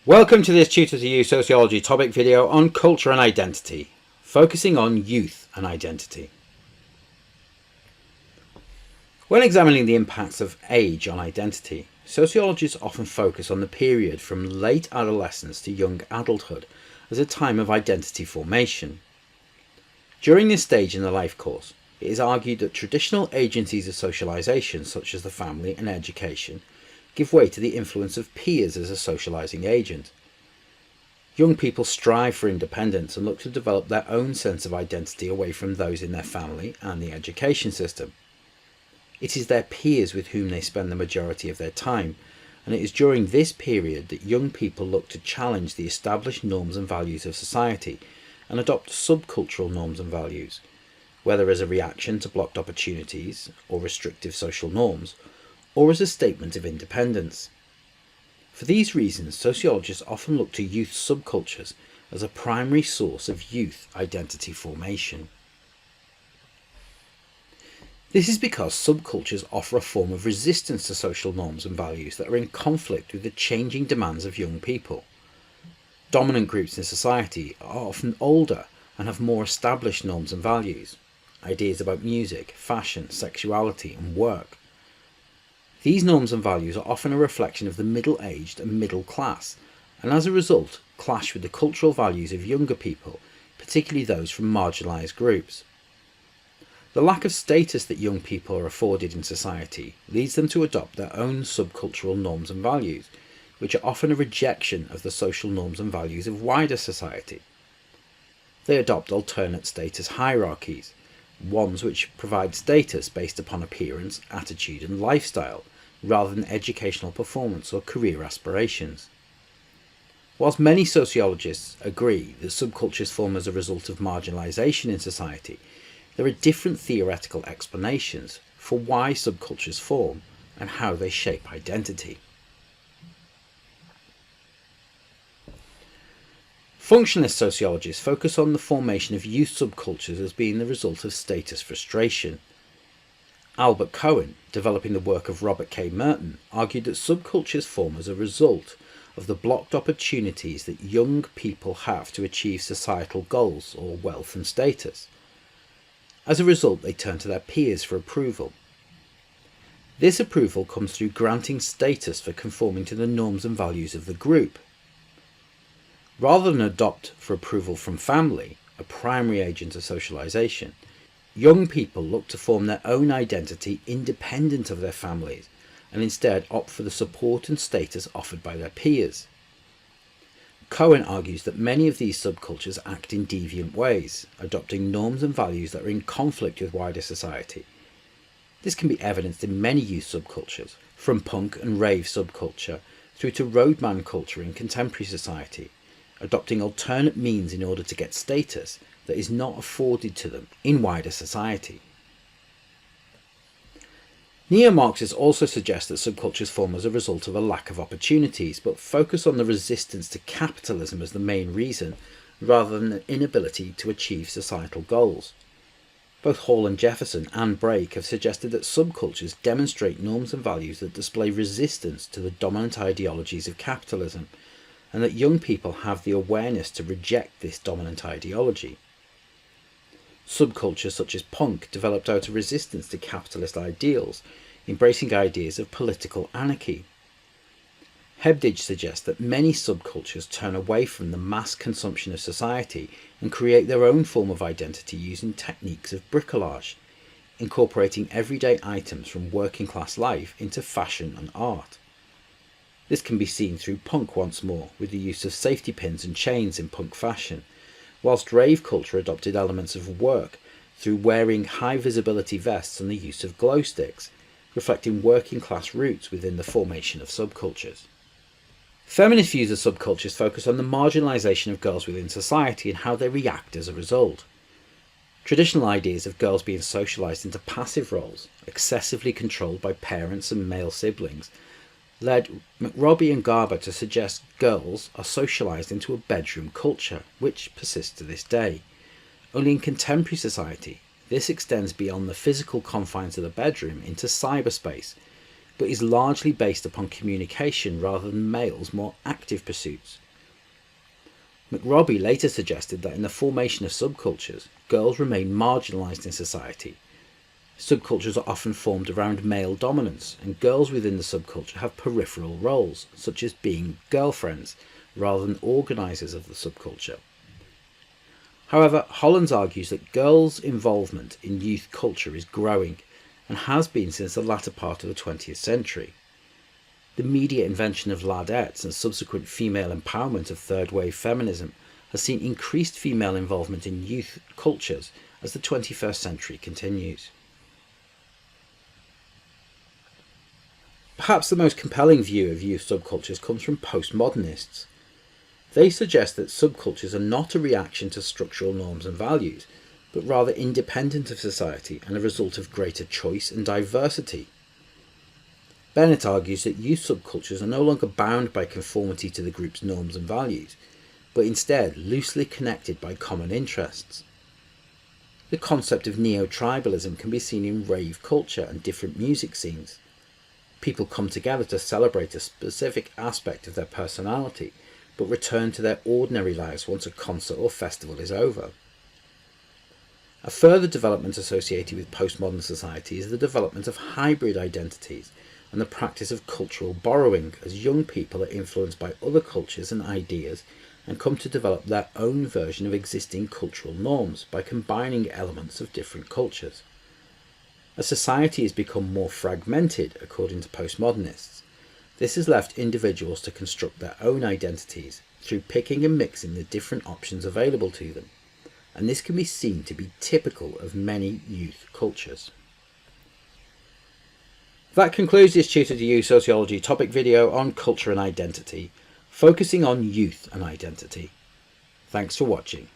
Welcome to this Tutor to You Sociology topic video on culture and identity, focusing on youth and identity. When examining the impacts of age on identity, sociologists often focus on the period from late adolescence to young adulthood as a time of identity formation. During this stage in the life course, it is argued that traditional agencies of socialization, such as the family and education, give way to the influence of peers as a socializing agent. Young people strive for independence and look to develop their own sense of identity away from those in their family and the education system. It is their peers with whom they spend the majority of their time, and it is during this period that young people look to challenge the established norms and values of society and adopt subcultural norms and values, whether as a reaction to blocked opportunities or restrictive social norms, or as a statement of independence. For these reasons, sociologists often look to youth subcultures as a primary source of youth identity formation. This is because subcultures offer a form of resistance to social norms and values that are in conflict with the changing demands of young people. Dominant groups in society are often older and have more established norms and values, ideas about music, fashion, sexuality, and work. These norms and values are often a reflection of the middle-aged and middle class, and as a result clash with the cultural values of younger people, particularly those from marginalised groups. The lack of status that young people are afforded in society leads them to adopt their own subcultural norms and values, which are often a rejection of the social norms and values of wider society. They adopt alternate status hierarchies, ones which provide status based upon appearance, attitude and lifestyle, rather than educational performance or career aspirations. Whilst many sociologists agree that subcultures form as a result of marginalisation in society, there are different theoretical explanations for why subcultures form and how they shape identity. Functionalist sociologists focus on the formation of youth subcultures as being the result of status frustration. Albert Cohen, developing the work of Robert K. Merton, argued that subcultures form as a result of the blocked opportunities that young people have to achieve societal goals or wealth and status. As a result, they turn to their peers for approval. This approval comes through granting status for conforming to the norms and values of the group. Rather than adopt for approval from family, a primary agent of socialization, young people look to form their own identity independent of their families and instead opt for the support and status offered by their peers. Cohen argues that many of these subcultures act in deviant ways, adopting norms and values that are in conflict with wider society. This can be evidenced in many youth subcultures, from punk and rave subculture through to roadman culture in contemporary society, adopting alternate means in order to get status that is not afforded to them in wider society. Neo-Marxists also suggest that subcultures form as a result of a lack of opportunities, but focus on the resistance to capitalism as the main reason, rather than an inability to achieve societal goals. Both Hall and Jefferson and Brake have suggested that subcultures demonstrate norms and values that display resistance to the dominant ideologies of capitalism, and that young people have the awareness to reject this dominant ideology. Subcultures such as punk developed out of resistance to capitalist ideals, embracing ideas of political anarchy. Hebdige suggests that many subcultures turn away from the mass consumption of society and create their own form of identity using techniques of bricolage, incorporating everyday items from working class life into fashion and art. This can be seen through punk once more, with the use of safety pins and chains in punk fashion, whilst rave culture adopted elements of work through wearing high visibility vests and the use of glow sticks, reflecting working class roots within the formation of subcultures. Feminist views of subcultures focus on the marginalisation of girls within society and how they react as a result. Traditional ideas of girls being socialised into passive roles, excessively controlled by parents and male siblings, led McRobbie and Garber to suggest girls are socialised into a bedroom culture, which persists to this day. Only in contemporary society, this extends beyond the physical confines of the bedroom into cyberspace, but is largely based upon communication rather than males' more active pursuits. McRobbie later suggested that in the formation of subcultures, girls remain marginalised in society. Subcultures are often formed around male dominance, and girls within the subculture have peripheral roles, such as being girlfriends, rather than organisers of the subculture. However, Hollands argues that girls' involvement in youth culture is growing, and has been since the latter part of the 20th century. The immediate invention of ladettes and subsequent female empowerment of third-wave feminism has seen increased female involvement in youth cultures as the 21st century continues. Perhaps the most compelling view of youth subcultures comes from postmodernists. They suggest that subcultures are not a reaction to structural norms and values, but rather independent of society and a result of greater choice and diversity. Bennett argues that youth subcultures are no longer bound by conformity to the group's norms and values, but instead loosely connected by common interests. The concept of neo-tribalism can be seen in rave culture and different music scenes. People come together to celebrate a specific aspect of their personality, but return to their ordinary lives once a concert or festival is over. A further development associated with postmodern society is the development of hybrid identities and the practice of cultural borrowing, as young people are influenced by other cultures and ideas and come to develop their own version of existing cultural norms by combining elements of different cultures. As society has become more fragmented, according to postmodernists, this has left individuals to construct their own identities through picking and mixing the different options available to them, and this can be seen to be typical of many youth cultures. That concludes this Tutor to You Sociology topic video on culture and identity, focusing on youth and identity. Thanks for watching.